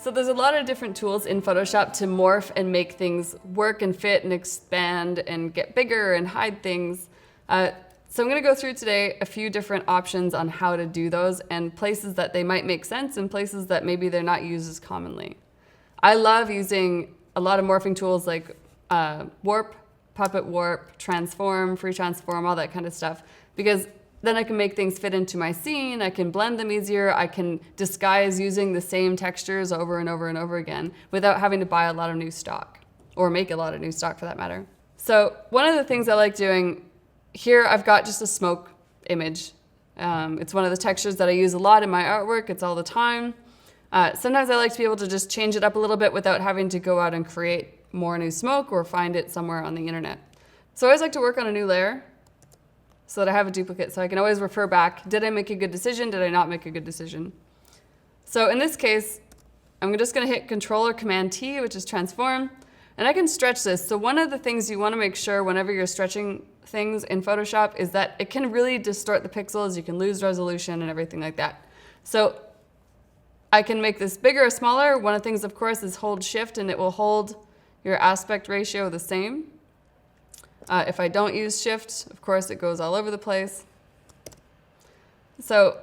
So there's a lot of different tools in Photoshop to morph and make things work and fit and expand and get bigger and hide things. So I'm going to go through today a few different options on how to do those and places that they might make sense and places that maybe they're not used as commonly. I love using a lot of morphing tools like warp, puppet warp, transform, free transform, all that kind of stuff, because then I can make things fit into my scene, I can blend them easier, I can disguise using the same textures over and over and over again without having to buy a lot of new stock, or make a lot of new stock for that matter. So one of the things I like doing, here I've got just a smoke image. It's one of the textures that I use a lot in my artwork, it's all the time. Sometimes I like to be able to just change it up a little bit without having to go out and create more new smoke or find it somewhere on the internet. So I always like to work on a new layer so that I have a duplicate, so I can always refer back. Did I make a good decision? Did I not make a good decision? So in this case, I'm just going to hit Control or Command T, which is transform, and I can stretch this. So one of the things you want to make sure whenever you're stretching things in Photoshop is that it can really distort the pixels. You can lose resolution and everything like that. So I can make this bigger or smaller. One of the things, of course, is hold Shift, and it will hold your aspect ratio the same. If I don't use Shift, of course, it goes all over the place. So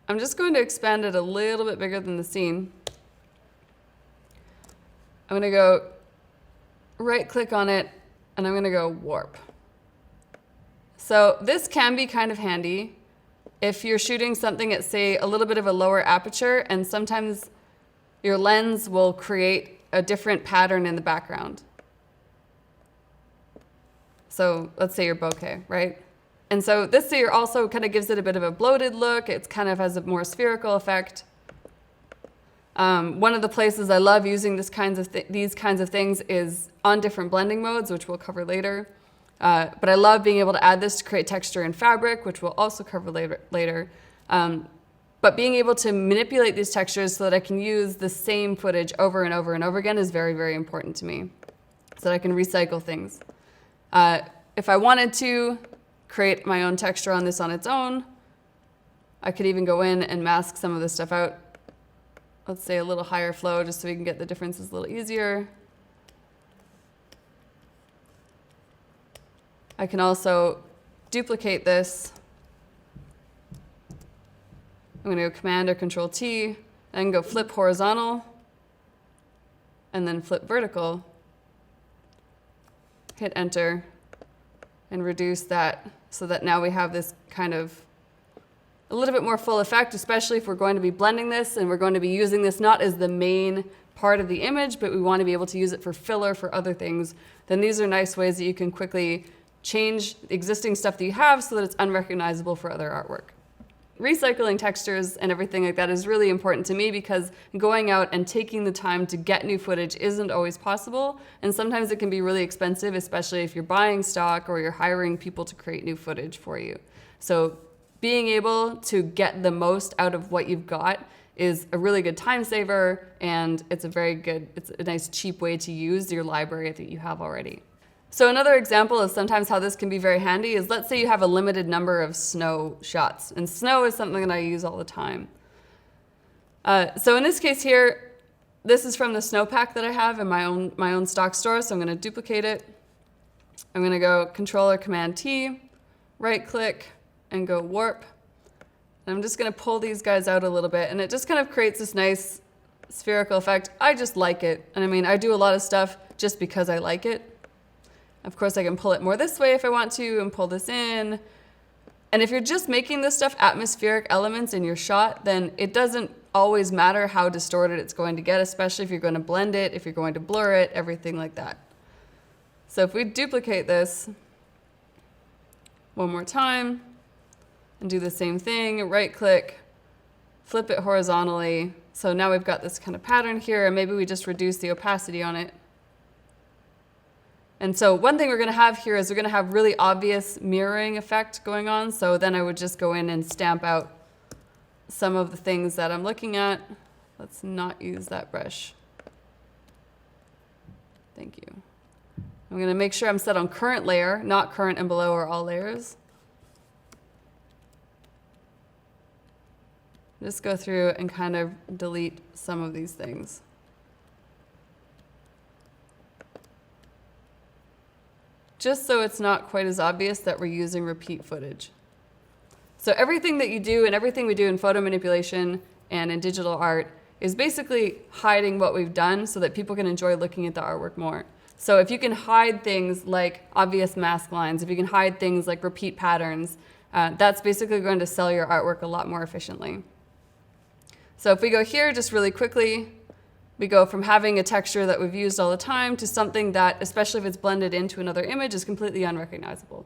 I'm just going to expand it a little bit bigger than the scene. I'm going to go right-click on it, and I'm going to go Warp. So this can be kind of handy if you're shooting something at, say, a little bit of a lower aperture, and sometimes your lens will create a different pattern in the background. So let's say you're bokeh, right? And so this here also kind of gives it a bit of a bloated look. It kind of has a more spherical effect. One of the places I love using these kinds of things is on different blending modes, which we'll cover later. But I love being able to add this to create texture in fabric, which we'll also cover later. But being able to manipulate these textures so that I can use the same footage over and over and over again is very, very important to me, so that I can recycle things. If I wanted to create my own texture on this on its own, I could even go in and mask some of this stuff out. Let's say a little higher flow, just so we can get the differences a little easier. I can also duplicate this. I'm going to go Command or Control T, and go flip horizontal, and then flip vertical. Hit Enter, and reduce that so that now we have this kind of a little bit more full effect, especially if we're going to be blending this and we're going to be using this not as the main part of the image, but we want to be able to use it for filler for other things. Then these are nice ways that you can quickly change existing stuff that you have so that it's unrecognizable for other artwork. Recycling textures and everything like that is really important to me because going out and taking the time to get new footage isn't always possible, and sometimes it can be really expensive, especially if you're buying stock or you're hiring people to create new footage for you. So being able to get the most out of what you've got is a really good time saver, and it's a nice cheap way to use your library that you have already. So another example of sometimes how this can be very handy is, let's say you have a limited number of snow shots, and snow is something that I use all the time. So in this case here, this is from the snow pack that I have in my own stock store, so I'm going to duplicate it. I'm going to go Control or Command T, right click, and go Warp. And I'm just going to pull these guys out a little bit, and it just kind of creates this nice spherical effect. I just like it, and I mean, I do a lot of stuff just because I like it. Of course, I can pull it more this way if I want to and pull this in. And if you're just making this stuff atmospheric elements in your shot, then it doesn't always matter how distorted it's going to get, especially if you're going to blend it, if you're going to blur it, everything like that. So if we duplicate this one more time and do the same thing, right click, flip it horizontally. So now we've got this kind of pattern here, and maybe we just reduce the opacity on it. And so one thing we're going to have here is we're going to have really obvious mirroring effect going on. So then I would just go in and stamp out some of the things that I'm looking at. Let's not use that brush. Thank you. I'm going to make sure I'm set on current layer, not current and below or all layers. Just go through and kind of delete some of these things. Just so it's not quite as obvious that we're using repeat footage. So everything that you do and everything we do in photo manipulation and in digital art is basically hiding what we've done so that people can enjoy looking at the artwork more. So if you can hide things like obvious mask lines, if you can hide things like repeat patterns, that's basically going to sell your artwork a lot more efficiently. So if we go here just really quickly, we go from having a texture that we've used all the time to something that, especially if it's blended into another image, is completely unrecognizable.